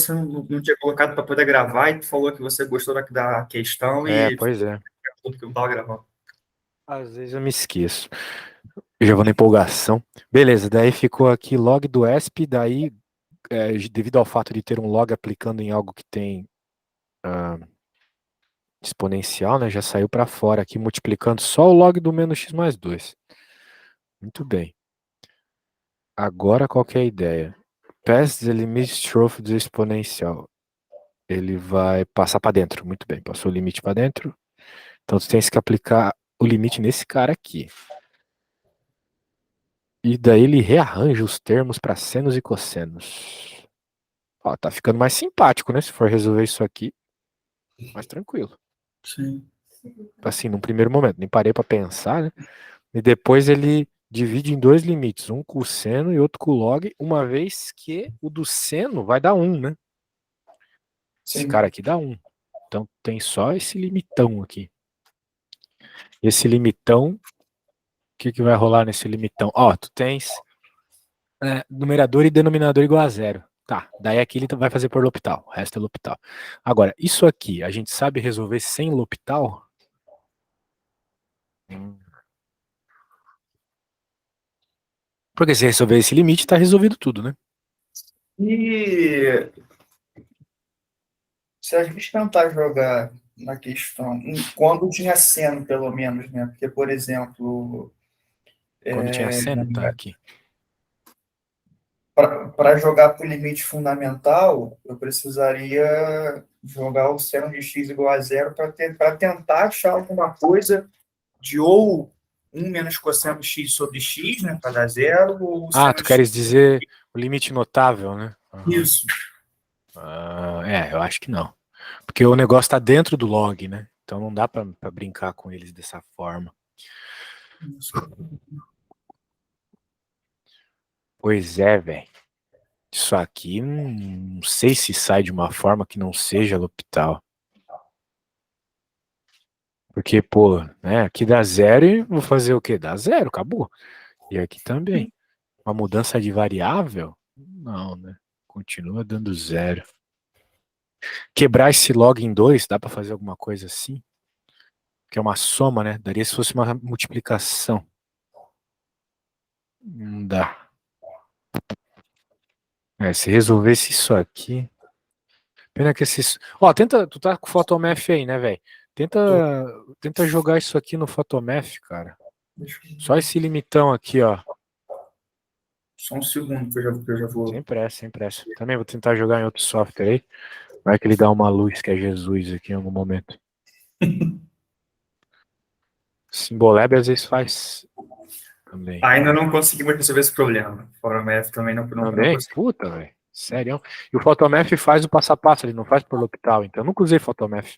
você não tinha colocado para poder gravar e tu falou que você gostou da questão É, e pois é. tudo que eu não tava gravando. Às vezes eu me esqueço. Eu já vou na empolgação. Beleza, daí ficou aqui log do ESP, daí, devido ao fato de ter um log aplicando em algo que tem exponencial, né, já saiu para fora aqui, multiplicando só o log do menos x mais 2. Muito bem. Agora qual que é a ideia? Pass the limit trophy do exponencial. Ele vai passar para dentro. Muito bem, passou o limite para dentro. Então tu tens que aplicar o limite nesse cara aqui. E daí ele rearranja os termos para senos e cossenos. Ó, tá ficando mais simpático, né? Se for resolver isso aqui, mais tranquilo. Sim. Assim, num primeiro momento, nem parei para pensar, né? E depois ele divide em dois limites, um com o seno e outro com o log, uma vez que o do seno vai dar 1, né? Esse Sim. cara aqui dá 1. Então tem só esse limitão aqui. Esse limitão, o que vai rolar nesse limitão? Ó, tu tens numerador e denominador igual a zero. Tá, daí aqui ele vai fazer por L'Hopital, o resto é L'Hopital. Agora, isso aqui, a gente sabe resolver sem L'Hopital? Porque se resolver esse limite, tá resolvido tudo, né? E se a gente tentar jogar na questão, quando tinha seno, pelo menos, né? Porque, por exemplo, Quando tinha seno, tá aqui. para jogar por limite fundamental, eu precisaria jogar o seno de x igual a zero para tentar achar alguma coisa de ou um menos cosseno x sobre x, né, para dar zero, ou Ah, seno tu x. queres dizer o limite notável, né? Uhum. Isso. Eu acho que não. Porque o negócio tá dentro do log, né? Então não dá pra brincar com eles dessa forma. Pois é, velho. Isso aqui não sei se sai de uma forma que não seja L'Hopital. Porque, pô, né? Aqui dá zero e vou fazer o quê? Dá zero, acabou. E aqui também. Uma mudança de variável? Não, né? Continua dando zero. Quebrar esse log em dois, dá pra fazer alguma coisa assim? Que é uma soma, né? Daria se fosse uma multiplicação. Não dá. Se resolvesse isso aqui. Pena que esses. Ó, tenta. Tu tá com o Photomath aí, né, velho? Tenta, tenta jogar isso aqui no Photomath, cara. Só esse limitão aqui, ó. Só um segundo que eu já vou. Sem pressa, sem pressa. Também vou tentar jogar em outro software aí. Vai que ele dá uma luz que é Jesus aqui em algum momento. Symbolab às vezes faz também. Ainda não conseguimos resolver esse problema. Fora o F também não Também? consegui. Puta, velho. Sério. E o Photomath faz o passo a passo, ele não faz por L'Hopital, então eu nunca usei Photomath.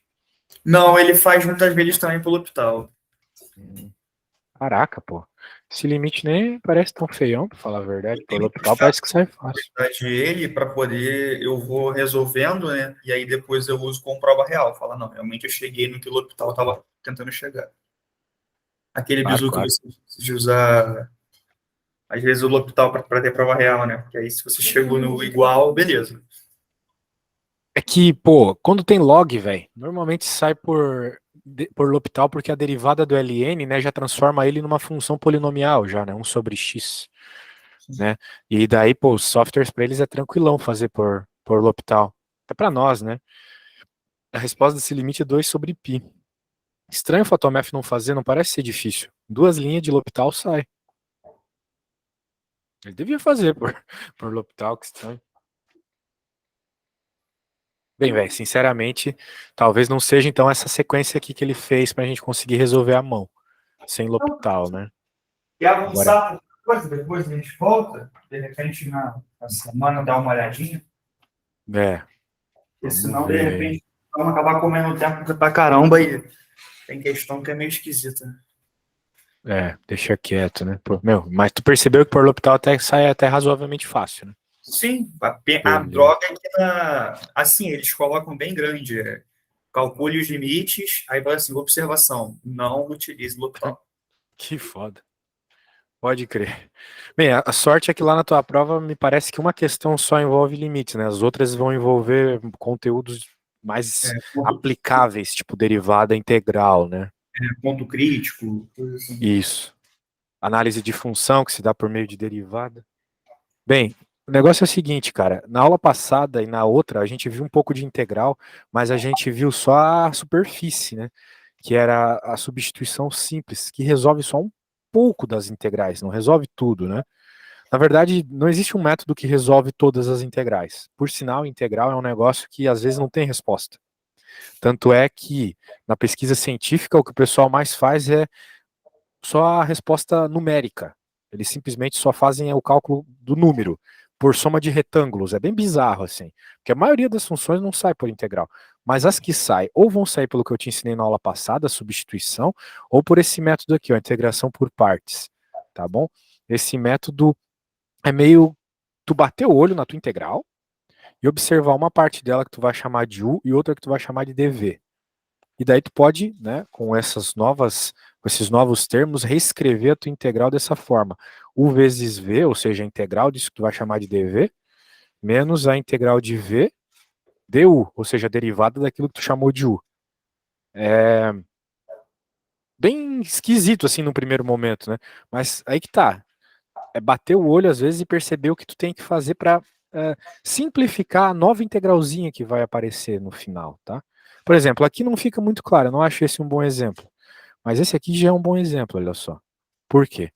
Não, ele faz muitas vezes também pelo hospital. Hum. Caraca, pô. Esse limite nem parece tão feião, pra falar a verdade. Por L'Hopital parece que sai fácil. Ele para poder eu vou resolvendo, né? E aí depois eu uso como prova real. Fala, não, realmente eu cheguei no que o hospital estava tentando chegar. Aquele Claro, bizu que claro. você precisa usar, às vezes, o hospital para ter prova real, né? Porque aí se você chegou no igual, beleza. É que, pô, quando tem log, velho, normalmente sai por L'Hopital porque a derivada do ln, né, já transforma ele numa função polinomial já, né, 1 sobre x, né? E daí, pô, os softwares para eles é tranquilão fazer por L'Hopital. Até para nós, né? A resposta desse limite é 2 sobre π. Estranho o Photomath não fazer, não parece ser difícil. Duas linhas de L'Hopital sai. Ele devia fazer por L'Hopital, que estranho. Bem, velho, sinceramente, talvez não seja então essa sequência aqui que ele fez pra gente conseguir resolver a mão, sem L'Hopital, né? E Agora, avançar coisa, depois a gente volta, de repente na semana dá uma olhadinha, porque vamos senão de ver aí. repente vamos acabar comendo tempo pra caramba e tem questão que é meio esquisita. Deixa quieto, né? Pô, meu, mas tu percebeu que por L'Hopital até sai até razoavelmente fácil, né? Sim, a Beleza. droga é que assim, eles colocam bem grande, calcule os limites, aí vai assim, observação, não utilize local. Que foda. Pode crer. Bem, a sorte é que lá na tua prova me parece que uma questão só envolve limites, né? As outras vão envolver conteúdos mais Ponto, aplicáveis, tipo derivada integral, né? ponto crítico, coisa assim. Isso. Análise de função que se dá por meio de derivada. Bem, o negócio é o seguinte, cara. Na aula passada e na outra, a gente viu um pouco de integral, mas a gente viu só a superfície, né? Que era a substituição simples, que resolve só um pouco das integrais, não resolve tudo, né? Na verdade, não existe um método que resolve todas as integrais. Por sinal, integral é um negócio que às vezes não tem resposta. Tanto é que na pesquisa científica o que o pessoal mais faz é só a resposta numérica. Eles simplesmente só fazem o cálculo do número por soma de retângulos. É bem bizarro assim, porque a maioria das funções não sai por integral, mas as que saem ou vão sair pelo que eu te ensinei na aula passada, a substituição, ou por esse método aqui, a integração por partes, tá bom? Esse método é meio tu bater o olho na tua integral e observar uma parte dela que tu vai chamar de U e outra que tu vai chamar de dv. E daí tu pode, né, com esses novos termos, reescrever a tua integral dessa forma. U vezes V, ou seja, a integral disso que tu vai chamar de dv, menos a integral de V du, ou seja, a derivada daquilo que tu chamou de U. É bem esquisito assim no primeiro momento, né? Mas aí que tá. É bater o olho às vezes e perceber o que tu tem que fazer para simplificar a nova integralzinha que vai aparecer no final, tá? Por exemplo, aqui não fica muito claro, eu não acho esse um bom exemplo, mas esse aqui já é um bom exemplo, olha só. Por quê?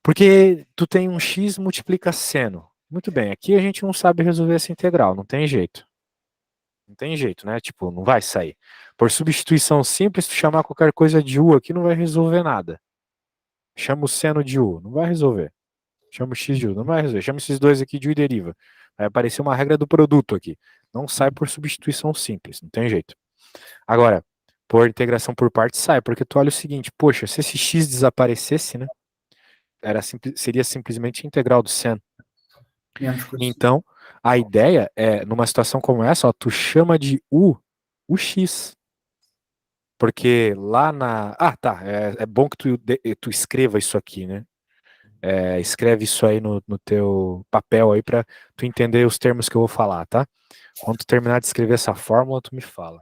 Porque tu tem um x multiplica seno. Muito bem, aqui a gente não sabe resolver essa integral, não tem jeito. Não tem jeito, né? Tipo, não vai sair. Por substituição simples, tu chamar qualquer coisa de u aqui não vai resolver nada. Chama o seno de u, não vai resolver. Chama o x de u, não vai resolver. Chama esses dois aqui de u e deriva. Vai aparecer uma regra do produto aqui. Não sai por substituição simples, não tem jeito. Agora, por integração por partes sai, porque tu olha o seguinte, poxa, se esse x desaparecesse, né, seria simplesmente a integral do seno. Menos coisa. Então, a ideia é, numa situação como essa, ó, tu chama de u o x. Porque lá na. Ah, tá. É bom que tu escreva isso aqui, né? Escreve isso aí no teu papel aí para tu entender os termos que eu vou falar, tá? Quando tu terminar de escrever essa fórmula, tu me fala.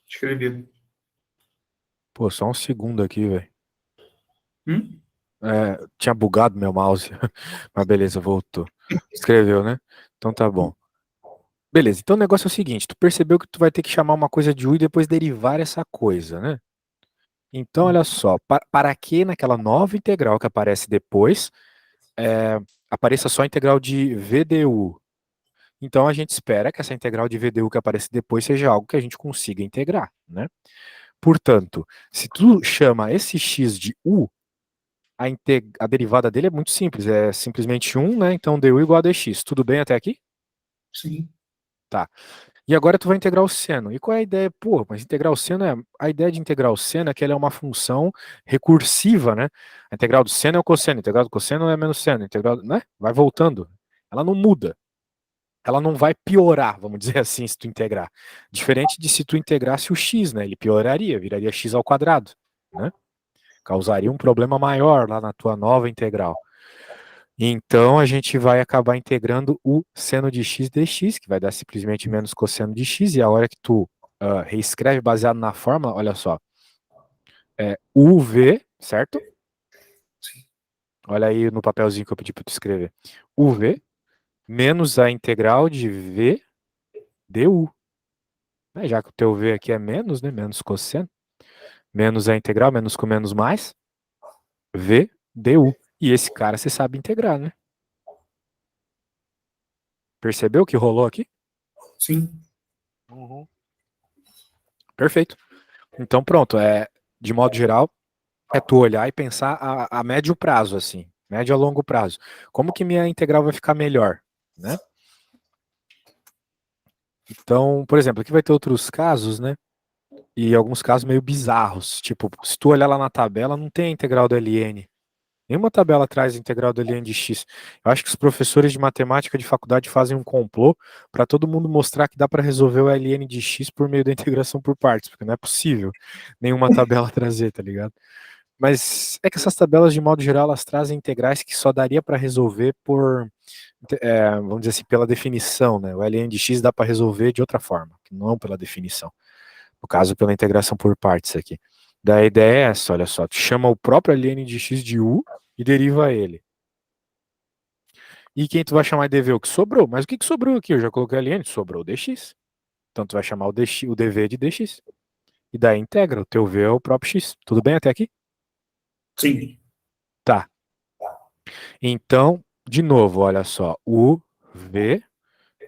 Escrevido. Pô, só um segundo aqui, velho. Hum? Tinha bugado meu mouse, mas beleza, voltou. Escreveu, né? Então tá bom. Beleza, então o negócio é o seguinte, tu percebeu que tu vai ter que chamar uma coisa de u e depois derivar essa coisa, né? Então, olha só, para que naquela nova integral que aparece depois, apareça só a integral de VDU. Então a gente espera que essa integral de VDU que aparece depois seja algo que a gente consiga integrar, né? Portanto, se tu chama esse x de u, a derivada dele é muito simples, é simplesmente 1, né? Então du igual a dx. Tudo bem até aqui? Sim. Tá. E agora tu vai integrar o seno. E qual é a ideia? Pô, mas integrar o seno a ideia de integrar o seno é que ela é uma função recursiva, né? A integral do seno é o cosseno, a integral do cosseno é menos seno, a integral, né? Vai voltando. Ela não muda. Ela não vai piorar, vamos dizer assim, se tu integrar. Diferente de se tu integrasse o x, né? Ele pioraria, viraria x ao quadrado, né? Causaria um problema maior lá na tua nova integral. Então a gente vai acabar integrando o seno de x dx, que vai dar simplesmente menos cosseno de x, e a hora que tu reescreve baseado na fórmula, olha só, uv, certo? Olha aí no papelzinho que eu pedi para tu escrever. uv menos a integral de v du. Já que o teu v aqui é menos, né? Menos cosseno. Menos a integral, menos com menos mais. V du. E esse cara você sabe integrar, né? Percebeu o que rolou aqui? Sim. Uhum. Perfeito. Então pronto, de modo geral, é tu olhar e pensar a médio prazo, assim, médio a longo prazo. Como que minha integral vai ficar melhor, né? Então, por exemplo, aqui vai ter outros casos, né? E alguns casos meio bizarros. Tipo, se tu olhar lá na tabela, não tem a integral do ln. Nenhuma tabela traz integral do ln de x. Eu acho que os professores de matemática de faculdade fazem um complô para todo mundo mostrar que dá para resolver o ln de x por meio da integração por partes, porque não é possível nenhuma tabela trazer, tá ligado? Mas é que essas tabelas, de modo geral, elas trazem integrais que só daria para resolver por, vamos dizer assim, pela definição, né? O ln de x dá para resolver de outra forma, que não pela definição. No caso, pela integração por partes aqui. Da ideia é essa, olha só, tu chama o próprio ln de x de u e deriva ele. E quem tu vai chamar de dv? O que sobrou. Mas o que sobrou aqui? Eu já coloquei ln, sobrou dx. Então tu vai chamar o dv de dx. E daí integra, o teu v é o próprio x. Tudo bem até aqui? Sim. Tá. Então, de novo, olha só, u v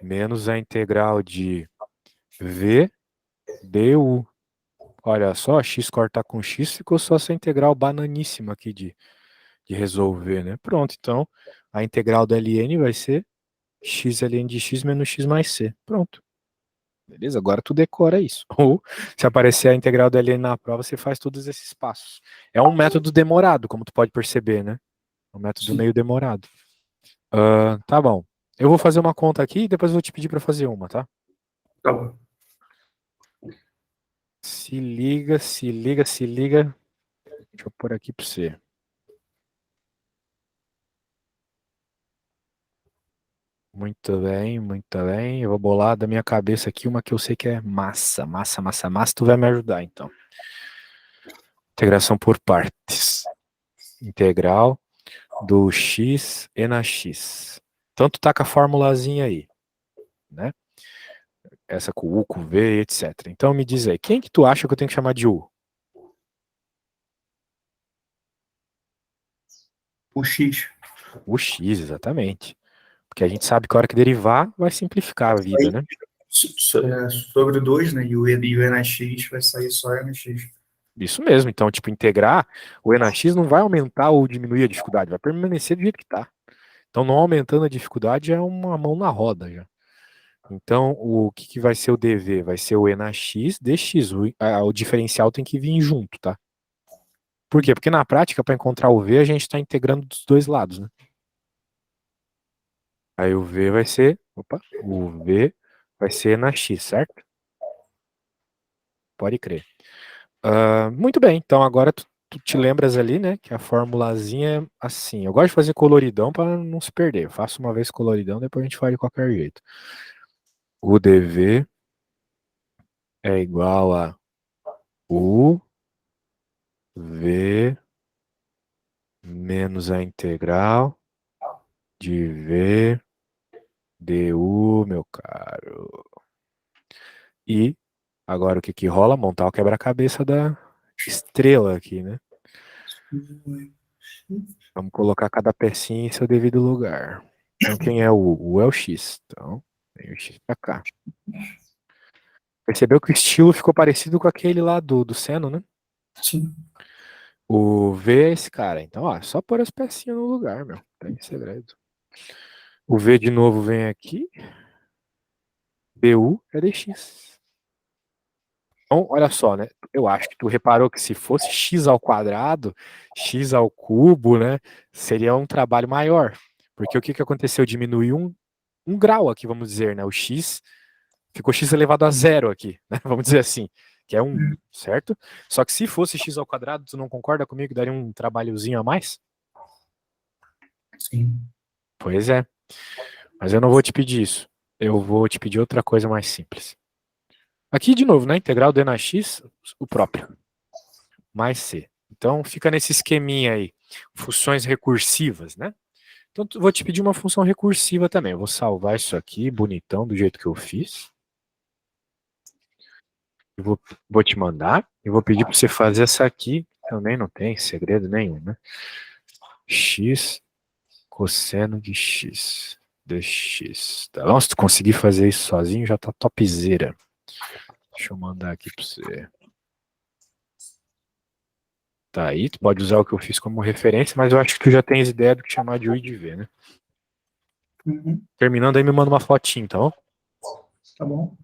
menos a integral de v du. Olha só, x cortar com x, ficou só essa integral bananíssima aqui de resolver, né? Pronto, então a integral da ln vai ser x ln de x menos x mais c. Pronto. Beleza? Agora tu decora isso. Ou, se aparecer a integral da ln na prova, você faz todos esses passos. É um método demorado, como tu pode perceber, né? É um método Sim. meio demorado. Tá bom. Eu vou fazer uma conta aqui e depois eu vou te pedir para fazer uma, tá? Tá bom. Se liga, se liga, se liga. Deixa eu pôr aqui para você. Muito bem, muito bem. Eu vou bolar da minha cabeça aqui uma que eu sei que é massa, massa, massa, massa. Tu vai me ajudar, então. Integração por partes. Integral do x e na x. Então tu tá com a formulazinha aí, né? Essa com u, com v, etc. Então me diz aí, quem que tu acha que eu tenho que chamar de u? O X. O x, exatamente. Porque a gente sabe que a hora que derivar, vai simplificar a vida, Aí, né? sobre o 2, né? E o E na X vai sair só E na X. Isso mesmo. Então, tipo, integrar o e na x não vai aumentar ou diminuir a dificuldade, vai permanecer do jeito que tá. Então, não aumentando a dificuldade é uma mão na roda já. Então, o que vai ser o dv? Vai ser o e na x dx. O diferencial tem que vir junto, tá? Por quê? Porque na prática, para encontrar o v, a gente está integrando dos dois lados, né? Aí o v vai ser, o v vai ser e na x, certo? Pode crer. Muito bem, então agora tu te lembras ali, né, que a formulazinha é assim. Eu gosto de fazer coloridão para não se perder. Eu faço uma vez coloridão, depois a gente faz de qualquer jeito. O dv é igual a u v menos a integral de v du, meu caro. E agora o que que rola? Montar o quebra-cabeça da estrela aqui, né? Vamos colocar cada pecinha em seu devido lugar. Então quem é o U? O é o X. Então, vem o X pra cá. Percebeu que o estilo ficou parecido com aquele lá do Seno, né? Sim. O V é esse cara. Então, ó, só pôr as pecinhas no lugar, meu. Tem segredo. O V de novo vem aqui. BU é dx. Então, olha só, né? Eu acho que tu reparou que se fosse x ao quadrado, x ao cubo, né? Seria um trabalho maior. Porque o que que aconteceu? Diminuiu um grau aqui, vamos dizer, né? O x ficou x elevado a zero aqui, né? Vamos dizer assim, que é 1, certo? Só que se fosse x ao quadrado, tu não concorda comigo que daria um trabalhozinho a mais? Sim. Pois é, mas eu não vou te pedir isso. Eu vou te pedir outra coisa mais simples. Aqui, de novo, né? Integral d na x, o próprio, mais c. Então, fica nesse esqueminha aí. Funções recursivas, né? Então, vou te pedir uma função recursiva também. Eu vou salvar isso aqui, bonitão, do jeito que eu fiz. Eu vou te mandar e vou pedir para você fazer essa aqui. Também não tem segredo nenhum, né? X cosseno de x dx. Tá bom? Se tu conseguir fazer isso sozinho, já tá topzera. Deixa eu mandar aqui para você. Tá aí, tu pode usar o que eu fiz como referência, mas eu acho que tu já tens ideia do que chamar de U e de V, né? Uhum. Terminando aí, me manda uma fotinho, tá bom? Tá bom.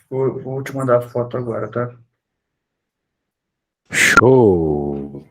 Vou te mandar a foto agora, tá? Show!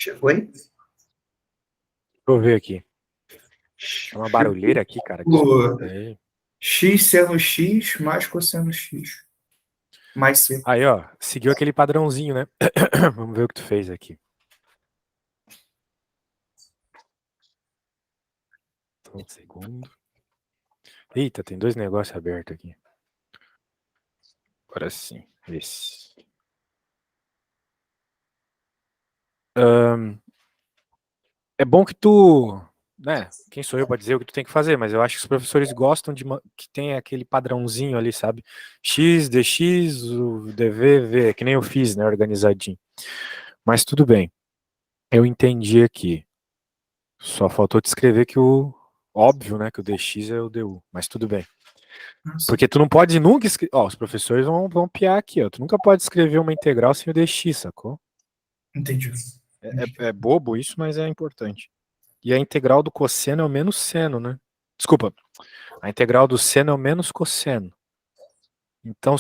Chegou aí? Deixa eu ver aqui. Tem uma barulheira aqui, cara. Desculpa aí. X seno X mais cosseno X. Mais C. Aí, ó, seguiu aquele padrãozinho, né? Vamos ver o que tu fez aqui. Um segundo. Eita, tem dois negócios abertos aqui. Agora sim, esse. É bom que tu, né? Quem sou eu para dizer o que tu tem que fazer, mas eu acho que os professores gostam de que tem aquele padrãozinho ali, sabe? X, DX, o DV, V, que nem eu fiz, né? Organizadinho. Mas tudo bem. Eu entendi aqui. Só faltou te escrever que o óbvio, né? Que o DX é o DU, mas tudo bem. Porque tu não pode nunca escrever. Ó, os professores vão piar aqui, ó. Tu nunca pode escrever uma integral sem o DX, sacou? Entendi. É bobo isso, mas é importante. E a integral do cosseno é o menos seno, né? Desculpa. A integral do seno é o menos cosseno. Então,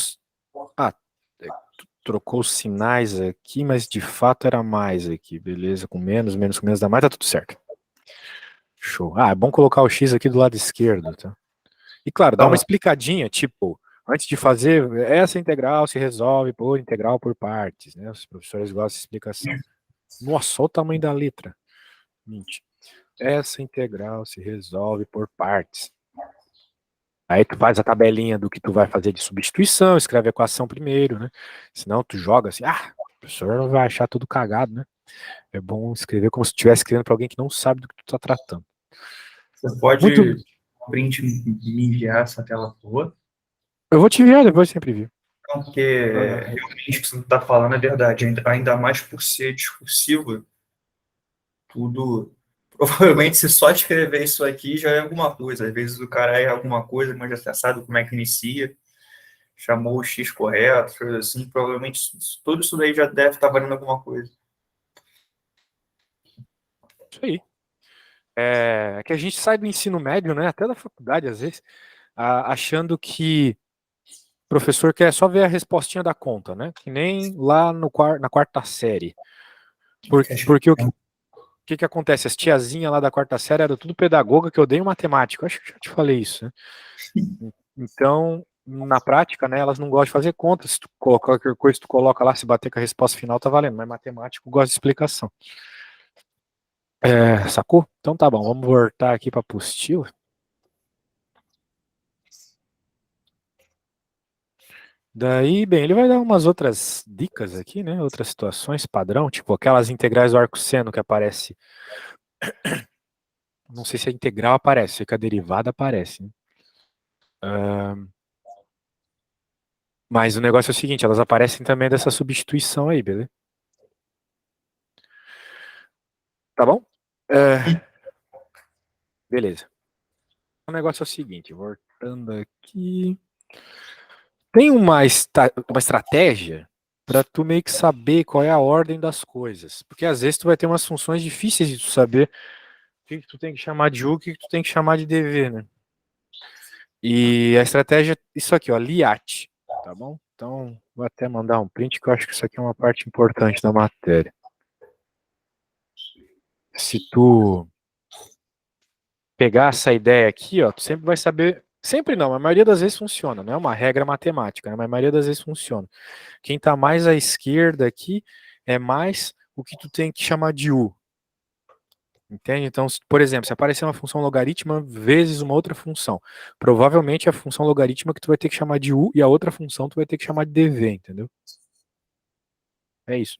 tu trocou os sinais aqui, mas de fato era mais aqui, beleza? Com menos com menos dá mais, tá tudo certo. Show. Ah, é bom colocar o x aqui do lado esquerdo, tá? E claro, dá uma explicadinha, tipo, antes de fazer, essa integral se resolve por integral por partes, né? Os professores gostam de explicação. Nossa, olha o tamanho da letra. Mentira. Essa integral se resolve por partes. Aí tu faz a tabelinha do que tu vai fazer de substituição, escreve a equação primeiro, né? Senão tu joga assim, o professor vai achar tudo cagado, né? É bom escrever como se estivesse escrevendo para alguém que não sabe do que tu tá tratando. Você pode Muito. print me enviar essa tela toda? Eu vou te enviar depois, sempre vi. Não, porque realmente o que você está falando é verdade. Ainda mais por ser discursivo, tudo. Provavelmente, se só escrever isso aqui já é alguma coisa. Às vezes o cara é alguma coisa, mas já sabe como é que inicia. Chamou o X correto, coisa assim. Provavelmente tudo isso daí já deve estar valendo alguma coisa. Isso aí. É que a gente sai do ensino médio, né? Até da faculdade, às vezes, achando que o professor quer só ver a respostinha da conta, né? Que nem lá na quarta série. Porque o que acontece? As tiazinhas lá da quarta série eram tudo pedagoga que odeiam matemática. Eu acho que já te falei isso, né? Então, na prática, né, elas não gostam de fazer conta. Se tu colocar qualquer coisa, tu coloca lá, se bater com a resposta final, tá valendo. Mas matemático gosta de explicação. Sacou? Então tá bom, vamos voltar aqui pra apostila. Daí, bem, ele vai dar umas outras dicas aqui, né? Outras situações padrão, tipo aquelas integrais do arco seno que aparece. Não sei se a integral aparece, sei que a derivada aparece, né? Mas o negócio é o seguinte, elas aparecem também dessa substituição aí, beleza? Tá bom? Beleza. O negócio é o seguinte, voltando aqui. Tem uma estratégia para tu meio que saber qual é a ordem das coisas. Porque às vezes tu vai ter umas funções difíceis de tu saber o que tu tem que chamar de U, o que tu tem que chamar de DV, né? E a estratégia, isso aqui, ó, LIAT, tá bom? Então, vou até mandar um print, que eu acho que isso aqui é uma parte importante da matéria. Se tu pegar essa ideia aqui, ó, tu sempre vai saber, sempre não, mas a maioria das vezes funciona, não é uma regra matemática, né, mas a maioria das vezes funciona. Quem está mais à esquerda aqui é mais o que tu tem que chamar de U. Entende? Então, por exemplo, se aparecer uma função logarítmica vezes uma outra função, provavelmente a função logarítmica que tu vai ter que chamar de U e a outra função tu vai ter que chamar de DV, entendeu? É isso.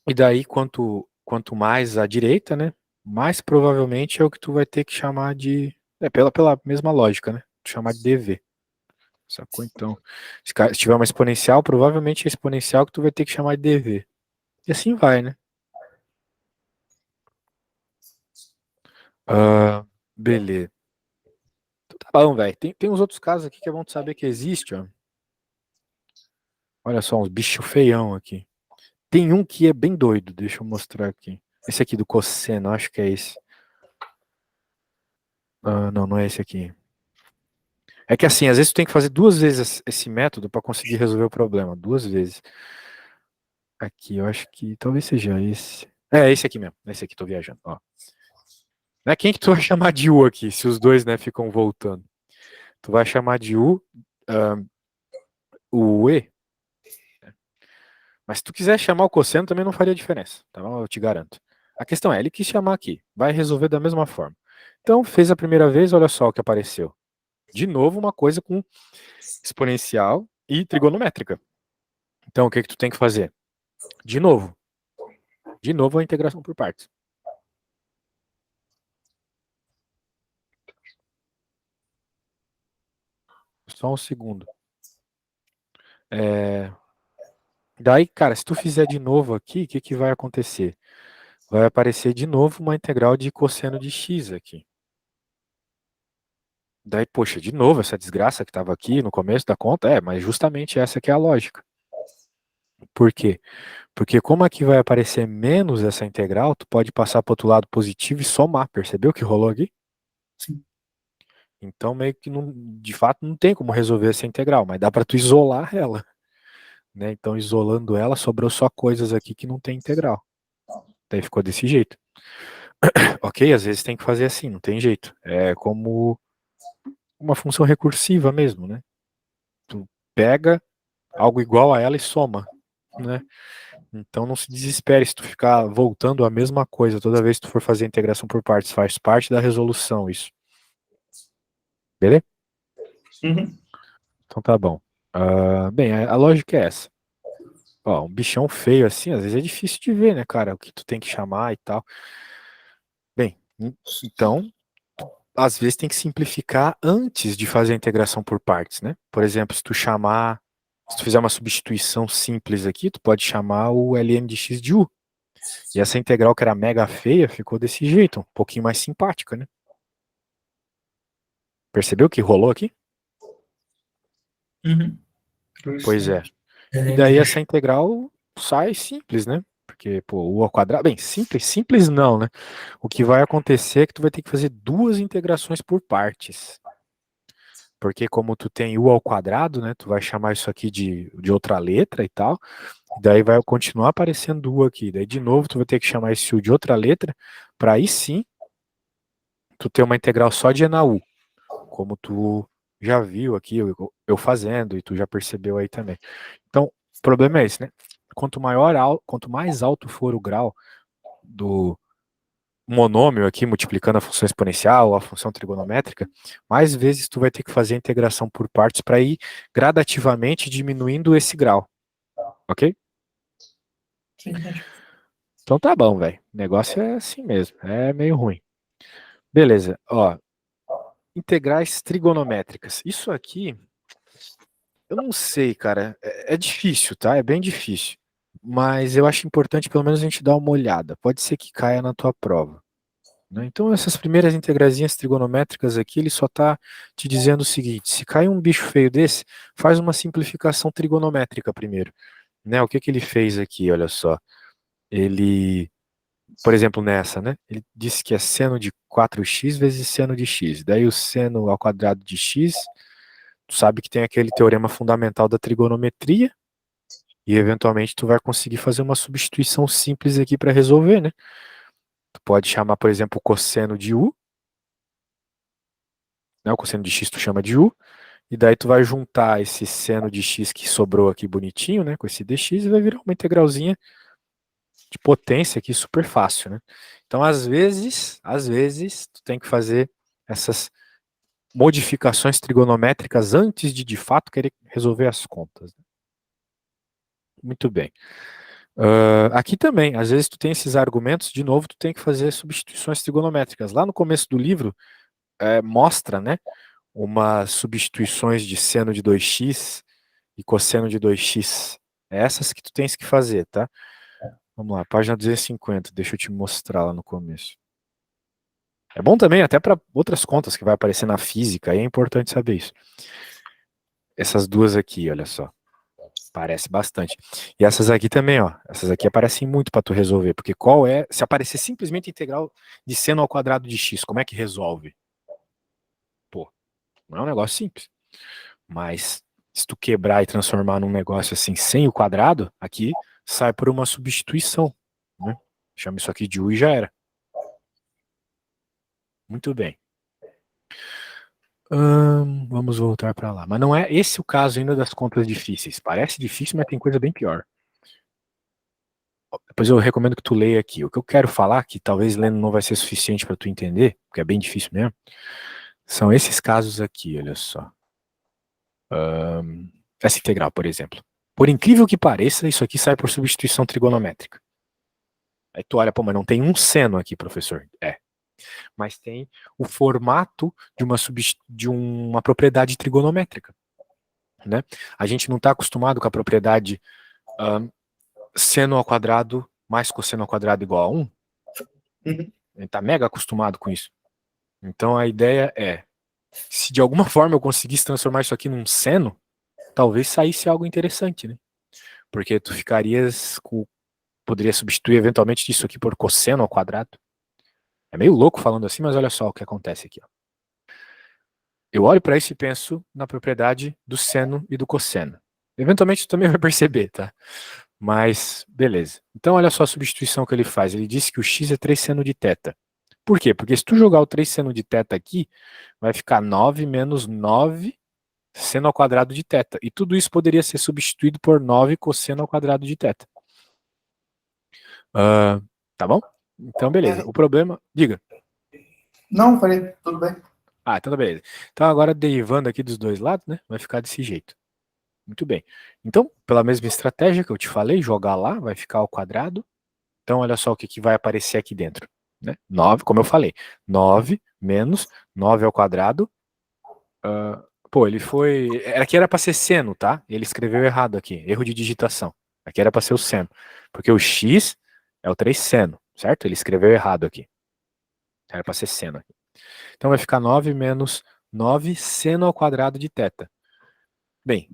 E daí, quanto mais à direita, né, mais provavelmente é o que tu vai ter que chamar de... pela mesma lógica, né? Chamar de DV. Sacou? Então, se tiver uma exponencial, provavelmente é exponencial que tu vai ter que chamar de DV. E assim vai, né? Beleza. Então tá bom, velho. Tem uns outros casos aqui que é bom tu saber que existe, ó. Olha só, uns bichos feião aqui. Tem um que é bem doido, deixa eu mostrar aqui. Esse aqui do cosseno, acho que é esse. Não, não é esse aqui. É que assim, às vezes tu tem que fazer duas vezes esse método para conseguir resolver o problema. Duas vezes. Aqui, eu acho que talvez seja esse. É, esse aqui mesmo. Esse aqui, tô viajando. Ó. Né, quem que tu vai chamar de U aqui, se os dois, né, ficam voltando? Tu vai chamar de U, o E. Mas se tu quiser chamar o cosseno, também não faria diferença, tá bom? Eu te garanto. A questão é, ele quis chamar aqui. Vai resolver da mesma forma. Então, fez a primeira vez, olha só o que apareceu. De novo, uma coisa com exponencial e trigonométrica. Então, o que que tu tem que fazer? De novo a integração por partes. Só um segundo. Daí, cara, se tu fizer de novo aqui, o que que vai acontecer? Vai aparecer de novo uma integral de cosseno de x aqui. Daí, poxa, de novo essa desgraça que estava aqui no começo da conta, mas justamente essa que é a lógica. Por quê? Porque como aqui vai aparecer menos essa integral, tu pode passar para o outro lado positivo e somar. Percebeu o que rolou aqui? Sim. Então, meio que não, de fato não tem como resolver essa integral, mas dá para tu isolar ela. Né? Então, isolando ela, sobrou só coisas aqui que não tem integral. Daí ficou desse jeito. Ok, às vezes tem que fazer assim, não tem jeito. É como uma função recursiva mesmo, né? Tu pega algo igual a ela e soma, né? Então não se desespere se tu ficar voltando a mesma coisa toda vez que tu for fazer a integração por partes, faz parte da resolução isso. Beleza? Uhum. Então tá bom. Bem, a lógica é essa. Ó, um bichão feio assim, às vezes é difícil de ver, né, cara? O que tu tem que chamar e tal. Bem, então, às vezes tem que simplificar antes de fazer a integração por partes, né? Por exemplo, se tu fizer uma substituição simples aqui, tu pode chamar o ln de x de u. E essa integral que era mega feia ficou desse jeito, um pouquinho mais simpática, né? Percebeu o que rolou aqui? Uhum. Pois é. E daí essa integral sai simples, né? Porque, pô, u ao quadrado. Bem, simples não, né? O que vai acontecer é que tu vai ter que fazer duas integrações por partes. Porque como tu tem u ao quadrado, né? Tu vai chamar isso aqui de outra letra e tal. Daí vai continuar aparecendo u aqui. Daí de novo tu vai ter que chamar esse u de outra letra. Para aí sim tu ter uma integral só de e na u. Como tu já viu aqui eu fazendo e tu já percebeu aí também. Então, o problema é esse, né? Quanto mais alto for o grau do monômio aqui, multiplicando a função exponencial ou a função trigonométrica, mais vezes tu vai ter que fazer a integração por partes para ir gradativamente diminuindo esse grau, ok? Sim, entendi. Então tá bom, velho. O negócio é assim mesmo, é meio ruim. Beleza, ó. Integrais trigonométricas. Isso aqui, eu não sei, cara. É difícil, tá? É bem difícil. Mas eu acho importante pelo menos a gente dar uma olhada. Pode ser que caia na tua prova, né? Então, essas primeiras integrazinhas trigonométricas aqui, ele só está te dizendo o seguinte: se cai um bicho feio desse, faz uma simplificação trigonométrica primeiro, né? O que que ele fez aqui? Olha só. Ele, por exemplo, nessa, né? Ele disse que é seno de 4x vezes seno de x. Daí o seno ao quadrado de x, tu sabe que tem aquele teorema fundamental da trigonometria, e eventualmente tu vai conseguir fazer uma substituição simples aqui para resolver, né? Tu pode chamar, por exemplo, o cosseno de u, né? O cosseno de x tu chama de u, e daí tu vai juntar esse seno de x que sobrou aqui bonitinho, né, com esse dx, e vai virar uma integralzinha de potência aqui super fácil, né? Então, às vezes, tu tem que fazer essas modificações trigonométricas antes de fato querer resolver as contas. Muito bem. Aqui também, às vezes tu tem esses argumentos, de novo, tu tem que fazer substituições trigonométricas. Lá no começo do livro, mostra, né, umas substituições de seno de 2x e cosseno de 2x. É essas que tu tens que fazer, tá? Vamos lá, página 250, deixa eu te mostrar lá no começo. É bom também até para outras contas que vai aparecer na física, aí é importante saber isso. Essas duas aqui, olha só. Parece bastante. E essas aqui também, ó. Essas aqui aparecem muito para tu resolver, porque qual é, se aparecer simplesmente integral de seno ao quadrado de x, como é que resolve? Pô, não é um negócio simples. Mas se tu quebrar e transformar num negócio assim sem o quadrado, aqui sai por uma substituição, né? Chama isso aqui de u e já era. Muito bem. Vamos voltar para lá. Mas não é esse o caso ainda das contas difíceis. Parece difícil, mas tem coisa bem pior. Depois eu recomendo que tu leia aqui. O que eu quero falar, que talvez lendo não vai ser suficiente para tu entender, porque é bem difícil mesmo, são esses casos aqui, olha só. Essa integral, por exemplo. Por incrível que pareça, isso aqui sai por substituição trigonométrica. Aí tu olha, pô, mas não tem um seno aqui, professor. Mas tem o formato de uma propriedade trigonométrica, né? A gente não está acostumado com a propriedade seno ao quadrado mais cosseno ao quadrado igual a 1. Uhum. A gente está mega acostumado com isso. Então a ideia é, se de alguma forma eu conseguisse transformar isso aqui num seno, talvez saísse algo interessante, né? Porque tu poderia substituir eventualmente isso aqui por cosseno ao quadrado. É meio louco falando assim, mas olha só o que acontece aqui, ó. Eu olho para isso e penso na propriedade do seno e do cosseno. Eventualmente tu também vai perceber, tá? Mas, beleza. Então, olha só a substituição que ele faz. Ele disse que o x é 3 seno de θ. Por quê? Porque se tu jogar o 3 seno de θ aqui, vai ficar 9 menos 9 seno ao quadrado de θ. E tudo isso poderia ser substituído por 9 cosseno ao quadrado de θ. Tá bom? Então, beleza. O problema... Diga. Não, falei, tudo bem. Então beleza. Então, agora derivando aqui dos dois lados, né? Vai ficar desse jeito. Muito bem. Então, pela mesma estratégia que eu te falei, jogar lá, vai ficar ao quadrado. Então, olha só o que vai aparecer aqui dentro. Né? 9, como eu falei, 9 menos 9 ao quadrado. Pô, ele foi... Aqui era para ser seno, tá? Ele escreveu errado aqui, erro de digitação. Aqui era para ser o seno, porque o x é o 3 seno, certo? Ele escreveu errado aqui. Era para ser seno aqui. Então vai ficar 9 menos 9 seno ao quadrado de θ. Bem,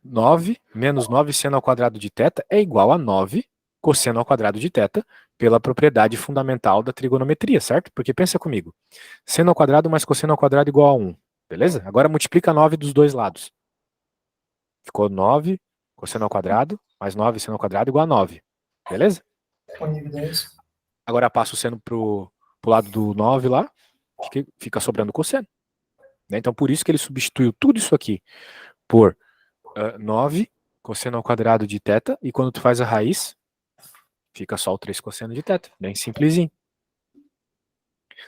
9 menos 9 seno ao quadrado de θ é igual a 9 cosseno ao quadrado de θ pela propriedade fundamental da trigonometria, certo? Porque pensa comigo, seno ao quadrado mais cosseno ao quadrado igual a 1, beleza? Agora multiplica 9 dos dois lados. Ficou 9 cosseno ao quadrado mais 9 seno ao quadrado igual a 9, beleza? Com evidência. Agora passa o seno pro lado do 9 lá, fica sobrando cosseno. né? Então, por isso que ele substituiu tudo isso aqui por 9 cosseno ao quadrado de θ, e quando tu faz a raiz, fica só o 3 cosseno de θ. Bem simplesinho.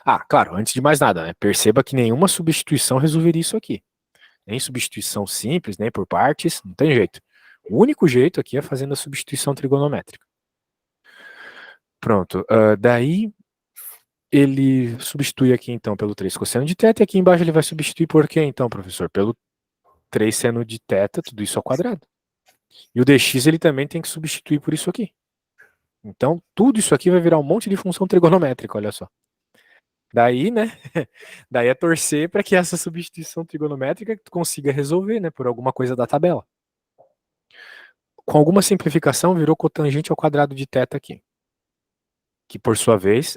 Ah, claro, antes de mais nada, né? Perceba que nenhuma substituição resolveria isso aqui. Nem substituição simples, nem por partes, não tem jeito. O único jeito aqui é fazendo a substituição trigonométrica. Pronto. Daí ele substitui aqui então pelo 3 cosseno de θ, e aqui embaixo ele vai substituir por quê então, professor? Pelo 3 seno de θ, tudo isso ao quadrado. E o dx ele também tem que substituir por isso aqui. Então, tudo isso aqui vai virar um monte de função trigonométrica, olha só. Daí, né? Daí é torcer para que essa substituição trigonométrica tu consiga resolver, né? Por alguma coisa da tabela. Com alguma simplificação, virou cotangente ao quadrado de θ aqui. Que, por sua vez,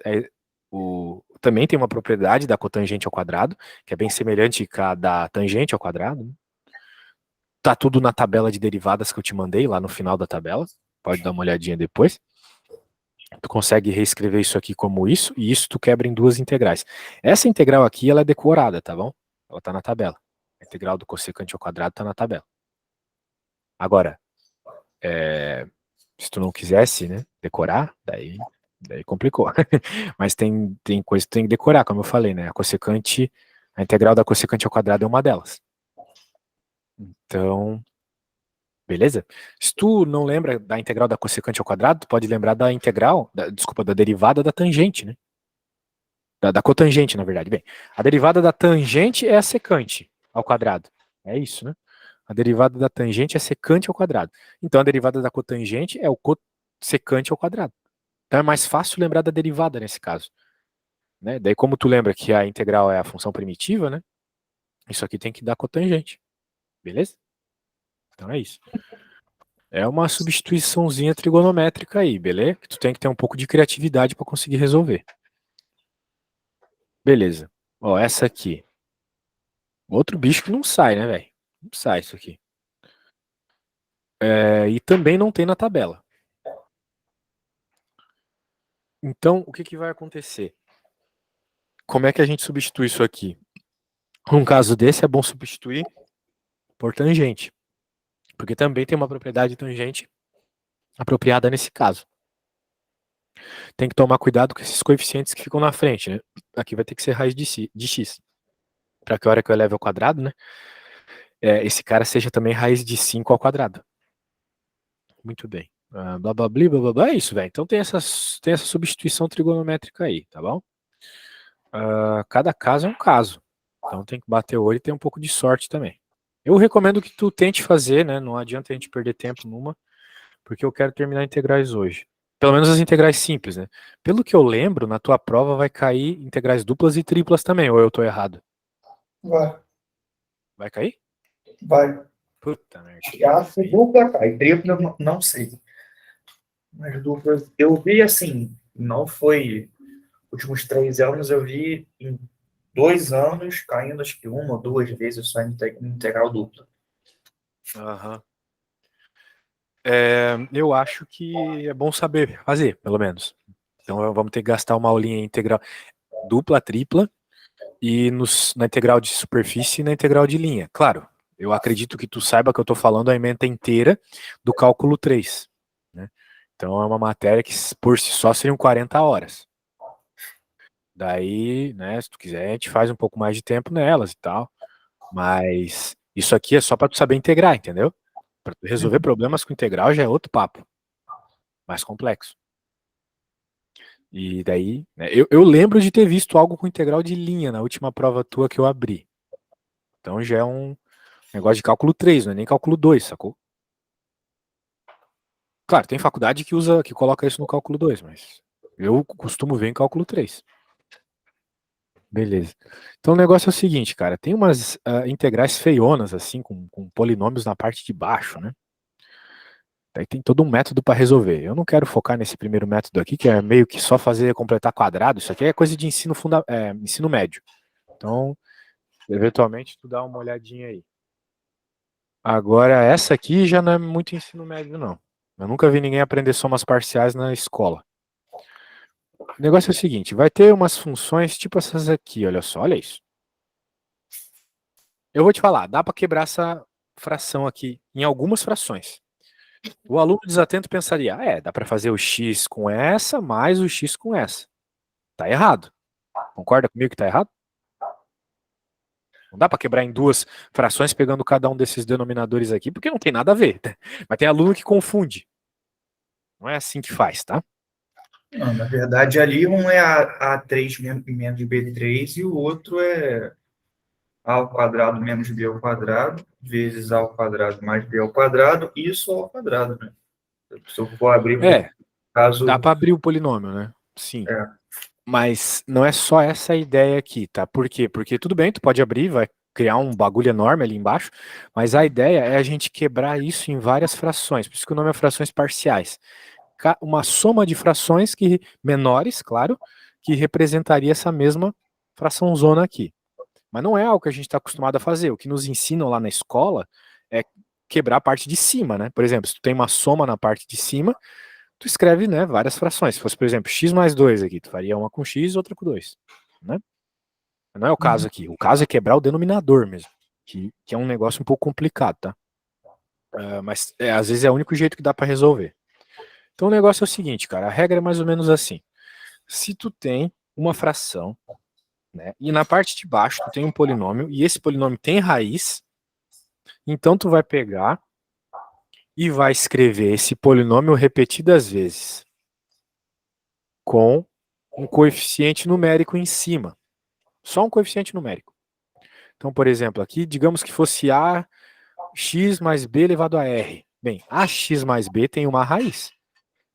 também tem uma propriedade da cotangente ao quadrado, que é bem semelhante à da tangente ao quadrado. Né? Tá tudo na tabela de derivadas que eu te mandei, lá no final da tabela. Pode dar uma olhadinha depois. Tu consegue reescrever isso aqui como isso, e isso tu quebra em duas integrais. Essa integral aqui, ela é decorada, tá bom? Ela tá na tabela. A integral do cossecante ao quadrado tá na tabela. Agora, se tu não quisesse, né, decorar, daí complicou. Mas tem coisa que tu tem que decorar, como eu falei, né? A integral da cossecante ao quadrado é uma delas. Então, beleza? Se tu não lembra da integral da cossecante ao quadrado, tu pode lembrar da integral, da derivada da tangente, né? Da cotangente, na verdade. Bem, a derivada da tangente é a secante ao quadrado. É isso, né? A derivada da tangente é secante ao quadrado. Então, a derivada da cotangente é o cossecante ao quadrado. Então, é mais fácil lembrar da derivada nesse caso. Né? Daí, como tu lembra que a integral é a função primitiva, né? Isso aqui tem que dar cotangente. Beleza? Então, é isso. É uma substituiçãozinha trigonométrica aí, beleza? Tu tem que ter um pouco de criatividade para conseguir resolver. Beleza. Ó, essa aqui. Outro bicho que não sai, né, velho? Não sai isso aqui. E também não tem na tabela. Então, o que vai acontecer? Como é que a gente substitui isso aqui? Num caso desse, é bom substituir por tangente. Porque também tem uma propriedade tangente apropriada nesse caso. Tem que tomar cuidado com esses coeficientes que ficam na frente, né? Aqui vai ter que ser raiz de x. Para que a hora que eu eleve ao quadrado, né? Esse cara seja também raiz de 5 ao quadrado. Muito bem. Blá, blá, blá, blá, blá, blá. É isso, velho. Então tem essa substituição trigonométrica aí, tá bom? Cada caso é um caso. Então tem que bater o olho e ter um pouco de sorte também. Eu recomendo que tu tente fazer, né? Não adianta a gente perder tempo numa, porque eu quero terminar integrais hoje. Pelo menos as integrais simples, né? Pelo que eu lembro, na tua prova vai cair integrais duplas e triplas também, ou eu tô errado? Vai. Vai cair? Vai. Puta merda. Acho que dupla cai. Tripla eu não sei. Mas dupla, eu vi assim, não foi. Últimos 3 anos eu vi em 2 anos caindo acho que uma ou duas vezes só em integral dupla. Aham. Eu acho que é bom saber fazer, pelo menos. Então vamos ter que gastar uma aulinha em integral dupla, tripla, e na integral de superfície e na integral de linha. Claro, eu acredito que tu saiba que eu estou falando a ementa inteira do cálculo 3. Né? Então é uma matéria que por si só seriam 40 horas. Daí, né, se tu quiser, a gente faz um pouco mais de tempo nelas e tal. Mas isso aqui é só para tu saber integrar, entendeu? Para tu resolver problemas com integral já é outro papo. Mais complexo. E daí, né, eu lembro de ter visto algo com integral de linha na última prova tua que eu abri. Então já é um negócio de cálculo 3, não é nem cálculo 2, sacou? Claro, tem faculdade que coloca isso no cálculo 2, mas eu costumo ver em cálculo 3. Beleza. Então o negócio é o seguinte, cara, tem umas integrais feionas, assim, com polinômios na parte de baixo, né? Daí tem todo um método para resolver. Eu não quero focar nesse primeiro método aqui, que é meio que só fazer completar quadrado. Isso aqui é coisa de ensino médio. Então, eventualmente, tu dá uma olhadinha aí. Agora, essa aqui já não é muito ensino médio, não. Eu nunca vi ninguém aprender somas parciais na escola. O negócio é o seguinte, vai ter umas funções tipo essas aqui, olha só, olha isso. Eu vou te falar, dá para quebrar essa fração aqui em algumas frações. O aluno desatento pensaria, dá para fazer o x com essa mais o x com essa. Tá errado. Concorda comigo que tá errado? Não dá para quebrar em duas frações pegando cada um desses denominadores aqui, porque não tem nada a ver. Mas tem aluno que confunde. Não é assim que faz, tá? Não, na verdade, ali um é A3 menos B3 e o outro é A ao quadrado menos B ao quadrado vezes A ao quadrado mais B ao quadrado, isso ao quadrado, né? Se eu for abrir, por Dá caso... para abrir o polinômio, né? Sim. É. Mas não é só essa ideia aqui, tá? Por quê? Porque tudo bem, tu pode abrir, vai criar um bagulho enorme ali embaixo, mas a ideia é a gente quebrar isso em várias frações, por isso que o nome é frações parciais. Uma soma de frações que menores, claro, que representaria essa mesma fraçãozona aqui. Mas não é algo que a gente está acostumado a fazer. O que nos ensinam lá na escola é quebrar a parte de cima, né? Por exemplo, se tu tem uma soma na parte de cima, tu escreve, né, várias frações. Se fosse, por exemplo, x mais 2 aqui, tu faria uma com x e outra com 2, né? Não é o caso aqui. O caso é quebrar o denominador mesmo, que é um negócio um pouco complicado, tá? Mas às vezes é o único jeito que dá para resolver. Então o negócio é o seguinte, cara, a regra é mais ou menos assim. Se tu tem uma fração, né, e na parte de baixo tu tem um polinômio, e esse polinômio tem raiz, então tu vai pegar e vai escrever esse polinômio repetidas vezes, com um coeficiente numérico em cima. Só um coeficiente numérico. Então, por exemplo, aqui, digamos que fosse ax mais b elevado a r. Bem, ax mais b tem uma raiz.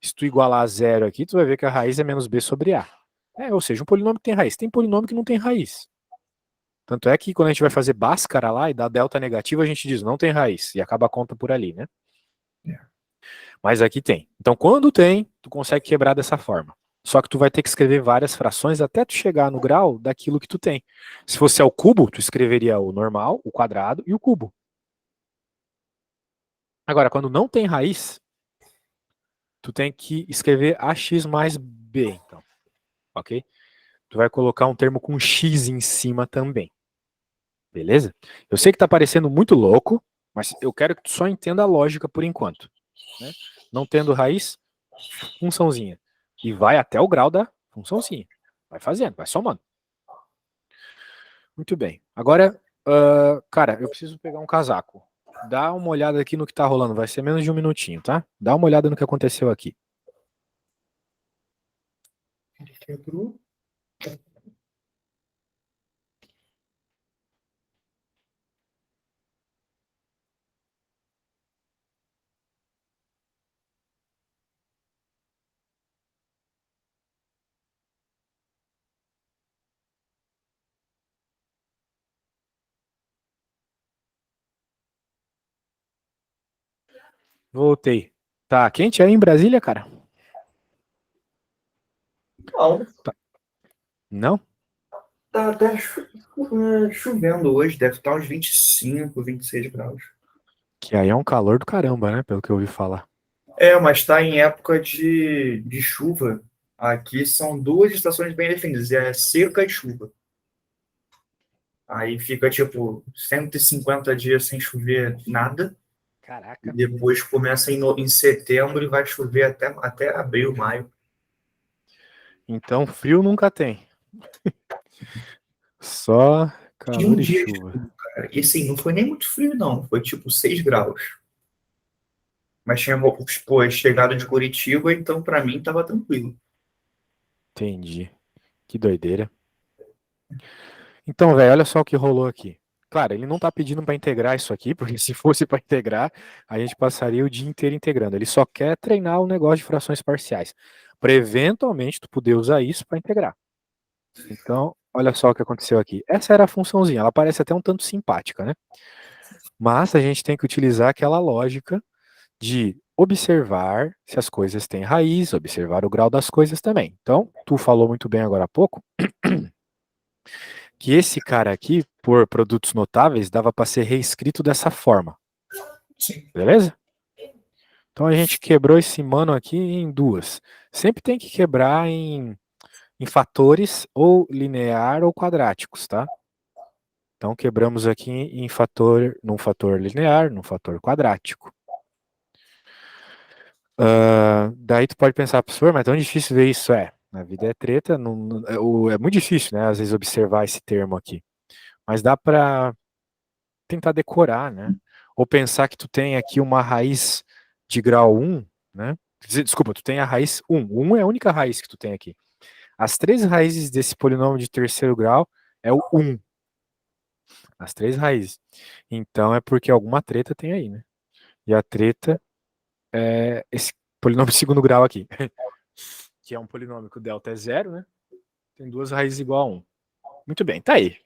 Se tu igualar a zero aqui, tu vai ver que a raiz é menos b sobre a. Ou seja, um polinômio que tem raiz. Tem polinômio que não tem raiz. Tanto é que quando a gente vai fazer Bhaskara lá e dá delta negativa, a gente diz não tem raiz. E acaba a conta por ali, né? Mas aqui tem. Então, quando tem, tu consegue quebrar dessa forma. Só que tu vai ter que escrever várias frações até tu chegar no grau daquilo que tu tem. Se fosse ao cubo, tu escreveria o normal, o quadrado e o cubo. Agora, quando não tem raiz, tu tem que escrever ax mais b, então. Ok? Tu vai colocar um termo com x em cima também. Beleza? Eu sei que tá parecendo muito louco, mas eu quero que tu só entenda a lógica por enquanto. Né? Não tendo raiz, funçãozinha. E vai até o grau da funçãozinha. Vai fazendo, vai somando. Muito bem. Agora, cara, eu preciso pegar um casaco. Dá uma olhada aqui no que tá rolando. Vai ser menos de um minutinho, tá? Dá uma olhada no que aconteceu aqui. Quebrou. Voltei. Tá quente aí em Brasília, cara? Não, Não? tá até chovendo hoje, deve estar uns 25, 26 graus. Que aí é um calor do caramba, né? Pelo que eu ouvi falar. Mas está em época de chuva. Aqui são duas estações bem definidas, é seca e chuva. Aí fica tipo 150 dias sem chover nada, e Caraca. depois começa em setembro e vai chover até abril, maio. Então frio nunca tem. Só Tinha um calor e dia de chuva. chuva, cara. E assim, não foi nem muito frio, não. Foi tipo 6 graus. Mas tinha, pô, chegado de Curitiba, então para mim tava tranquilo. Entendi. Que doideira. Então, velho, olha só o que rolou aqui. Claro, ele não tá pedindo para integrar isso aqui, porque se fosse para integrar, a gente passaria o dia inteiro integrando. Ele só quer treinar o negócio de frações parciais, para eventualmente tu poder usar isso para integrar. Então, olha só o que aconteceu aqui. Essa era a funçãozinha, ela parece até um tanto simpática, né? Mas a gente tem que utilizar aquela lógica de observar se as coisas têm raiz, observar o grau das coisas também. Então, tu falou muito bem agora há pouco que esse cara aqui, por produtos notáveis, dava para ser reescrito dessa forma. Sim. Beleza? Então a gente quebrou esse mano aqui em duas. Sempre tem que quebrar em fatores ou linear ou quadráticos, tá? Então quebramos aqui em fator, num fator linear, num fator quadrático. Daí tu pode pensar, professor, mas é tão difícil ver isso. Na vida é treta, é muito difícil, né, às vezes observar esse termo aqui. Mas dá para tentar decorar, né? Ou pensar que tu tem aqui uma raiz de grau 1, né? Desculpa, tu tem a raiz 1. 1 é a única raiz que tu tem aqui. As três raízes desse polinômio de terceiro grau é o 1. As três raízes. Então é porque alguma treta tem aí, né? E a treta é esse polinômio de segundo grau aqui. Que é um polinômio que o delta é zero, né? Tem duas raízes igual a 1. Muito bem, tá aí.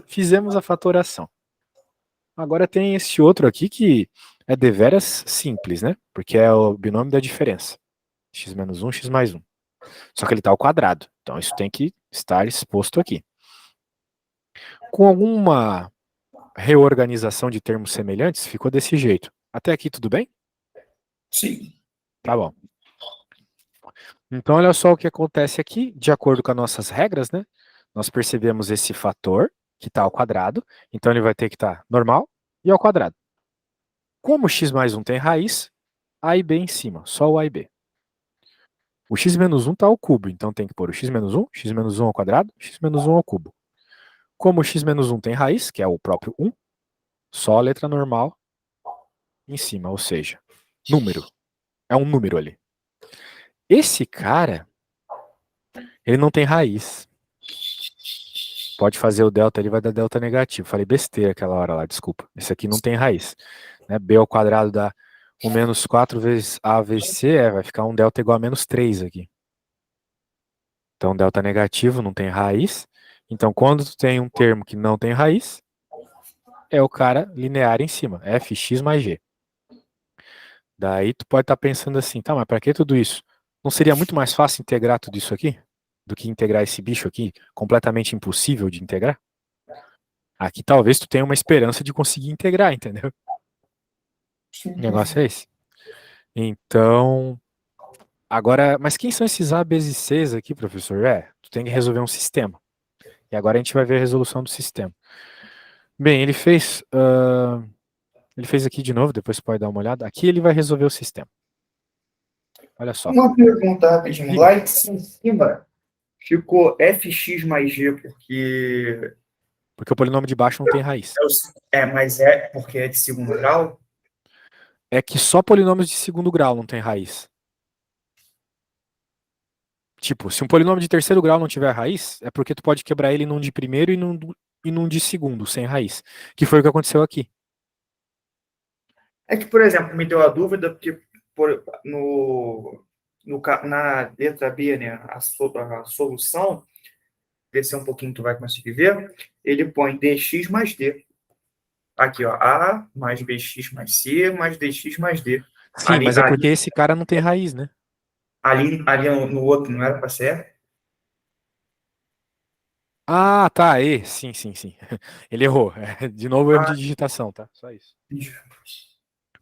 Fizemos a fatoração. Agora tem esse outro aqui que é deveras simples, né? Porque é o binômio da diferença. X menos 1, x mais 1. Só que ele está ao quadrado. Então isso tem que estar exposto aqui. Com alguma reorganização de termos semelhantes, ficou desse jeito. Até aqui tudo bem? Sim. Tá bom. Então olha só o que acontece aqui, de acordo com as nossas regras, né? Nós percebemos esse fator, que está ao quadrado, então ele vai ter que estar normal e ao quadrado. Como x mais 1 tem raiz, a e b em cima, só o a e b. O x menos 1 está ao cubo, então tem que pôr o x menos 1 ao quadrado, x menos 1 ao cubo. Como o x menos 1 tem raiz, que é o próprio 1, só a letra normal em cima, ou seja, número. É um número ali. Esse cara, ele não tem raiz. Pode fazer o delta, ele vai dar delta negativo. Falei besteira aquela hora lá, desculpa. Esse aqui não tem raiz. Né? B ao quadrado dá 1 menos 4 vezes A vezes C, vai ficar um delta igual a menos 3 aqui. Então, delta negativo não tem raiz. Então, quando tu tem um termo que não tem raiz, é o cara linear em cima, fx mais g. Daí tu pode estar pensando assim, tá, mas para que tudo isso? Não seria muito mais fácil integrar tudo isso aqui? Do que integrar esse bicho aqui, completamente impossível de integrar? Aqui talvez tu tenha uma esperança de conseguir integrar, entendeu? O negócio é esse. Então, agora, mas quem são esses A, Bs e Cs aqui, professor? Tu tem que resolver um sistema. E agora a gente vai ver a resolução do sistema. Bem, ele fez aqui de novo, depois você pode dar uma olhada. Aqui ele vai resolver o sistema. Olha só. Uma pergunta rapidinho. Diga. Lá em cima ficou fx mais g, porque. Porque o polinômio de baixo não tem raiz. Mas é porque é de segundo grau? É que só polinômios de segundo grau não tem raiz. Tipo, se um polinômio de terceiro grau não tiver raiz, é porque tu pode quebrar ele num de primeiro e num de segundo, sem raiz. Que foi o que aconteceu aqui. É que, por exemplo, me deu a dúvida, porque na letra B, né, a solução, descer um pouquinho, tu vai conseguir ver, ele põe dx mais d. Aqui, ó, A mais bx mais c mais dx mais d. Sim, Ali, mas é ali, porque esse cara não tem raiz, né? ali no outro não era para ser? Ah, tá, sim, sim, sim. Ele errou. De novo, erro de Ah, digitação, tá? Só isso. entendi.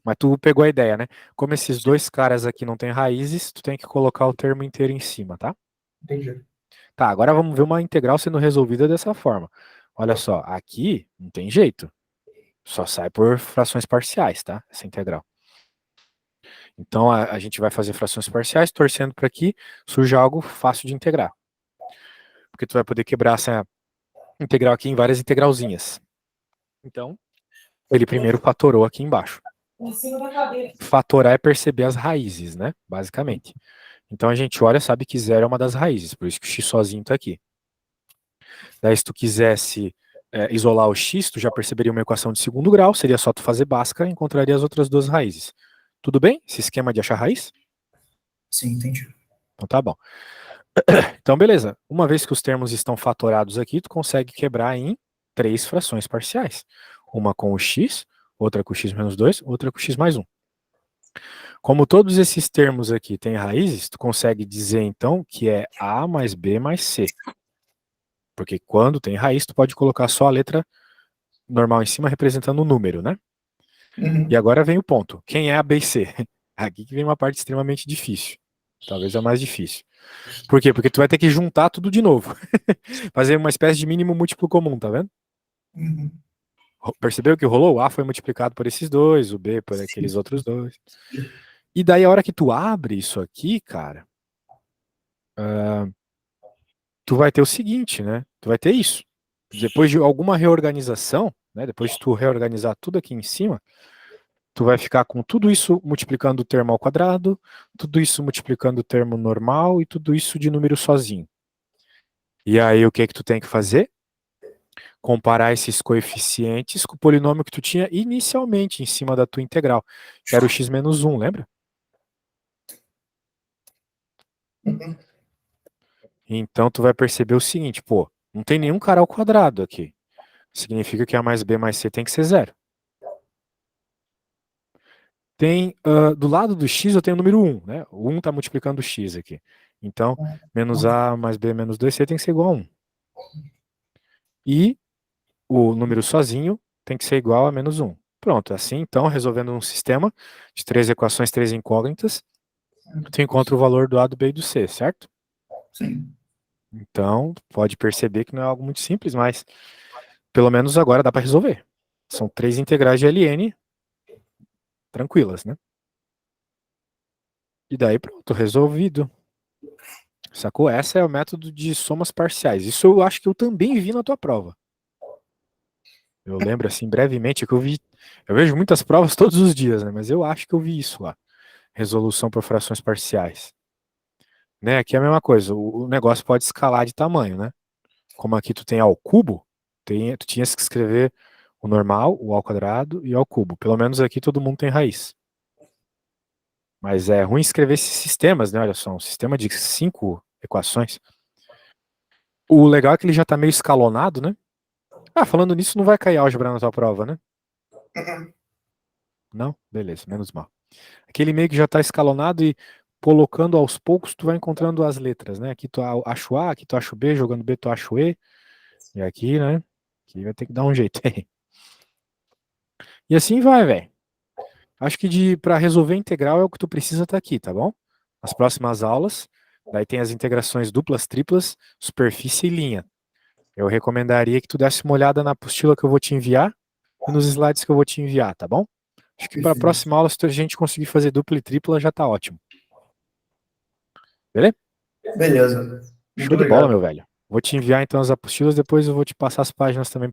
Mas tu pegou a ideia, né? Como esses dois caras aqui não têm raízes, tu tem que colocar o termo inteiro em cima, tá? Entendi. Tá, agora vamos ver uma integral sendo resolvida dessa forma. Olha só, aqui não tem jeito. Só sai por frações parciais, tá? Essa integral. Então a gente vai fazer frações parciais, torcendo para que surja algo fácil de integrar. Porque tu vai poder quebrar essa integral aqui em várias integralzinhas. Então, ele primeiro fatorou aqui embaixo. Fatorar é perceber as raízes, né? Basicamente. Então a gente olha, sabe que zero é uma das raízes, por isso que o x sozinho está aqui. Daí se tu quisesse isolar o x, tu já perceberia uma equação de segundo grau, seria só tu fazer Bhaskara e encontraria as outras duas raízes. Tudo bem? Esse esquema de achar raiz? Sim, entendi. Então tá bom. Então beleza, uma vez que os termos estão fatorados aqui, tu consegue quebrar em três frações parciais. Uma com o x, outra com o x menos 2, outra com o x mais 1. Como todos esses termos aqui têm raízes, tu consegue dizer então que é A mais B mais C. Porque quando tem raiz, tu pode colocar só a letra normal em cima representando o número, né? Uhum. E agora vem o ponto. Quem é A, B e C? Aqui que vem uma parte extremamente difícil. Talvez a mais difícil. Por quê? Porque tu vai ter que juntar tudo de novo. Fazer uma espécie de mínimo múltiplo comum, tá vendo? Uhum. Percebeu que rolou? O A foi multiplicado por esses dois, o B por Sim. aqueles outros dois. E daí a hora que tu abre isso aqui, cara, tu vai ter o seguinte, né? Tu vai ter isso. Depois de alguma reorganização, né? Depois de tu reorganizar tudo aqui em cima, tu vai ficar com tudo isso multiplicando o termo ao quadrado, tudo isso multiplicando o termo normal e tudo isso de número sozinho. E aí o que é que tu tem que fazer? Comparar esses coeficientes com o polinômio que tu tinha inicialmente em cima da tua integral, que era o x menos 1, lembra? Uhum. Então tu vai perceber o seguinte, pô, não tem nenhum cara ao quadrado aqui. Significa que A mais B mais C tem que ser zero. Tem, do lado do x eu tenho o número 1, né? O 1 está multiplicando o x aqui. Então, menos A mais B menos 2C tem que ser igual a 1. E o número sozinho tem que ser igual a menos 1. Pronto, assim, então, resolvendo um sistema de 3 equações, 3 incógnitas, tu encontra o valor do A, do B e do C, certo? Sim. Então, pode perceber que não é algo muito simples, mas pelo menos agora dá para resolver. São 3 integrais de ln tranquilas, né? E daí pronto, resolvido. Sacou? Essa é o método de somas parciais. Isso eu acho que eu também vi na tua prova. Eu lembro assim brevemente que eu vi. Eu vejo muitas provas todos os dias, né? Mas eu acho que eu vi isso lá. Resolução por frações parciais. Né? Aqui é a mesma coisa. O negócio pode escalar de tamanho, né? Como aqui tu tem ao cubo, tu tinhas que escrever o normal, o ao quadrado e ao cubo. Pelo menos aqui todo mundo tem raiz. Mas é ruim escrever esses sistemas, né? Olha só, um sistema de 5 equações. O legal é que ele já tá meio escalonado, né? Ah, falando nisso, não vai cair álgebra na tua prova, né? Uhum. Não? Beleza, menos mal. Aquele meio que já tá escalonado e colocando aos poucos, tu vai encontrando as letras, né? Aqui tu acha o A, aqui tu acha o B, jogando B tu acha o E. E aqui, né? Aqui vai ter que dar um jeito. E assim vai, velho. Acho que para resolver integral é o que tu precisa estar aqui, tá bom? Nas próximas aulas, daí tem as integrações duplas, triplas, superfície e linha. Eu recomendaria que tu desse uma olhada na apostila que eu vou te enviar e nos slides que eu vou te enviar, tá bom? Acho que para a Perfeito. próxima aula, se a gente conseguir fazer dupla e tripla, já tá ótimo. Beleza? Beleza. Muito Show de bola, meu obrigado. velho. Vou te enviar então as apostilas, depois eu vou te passar as páginas também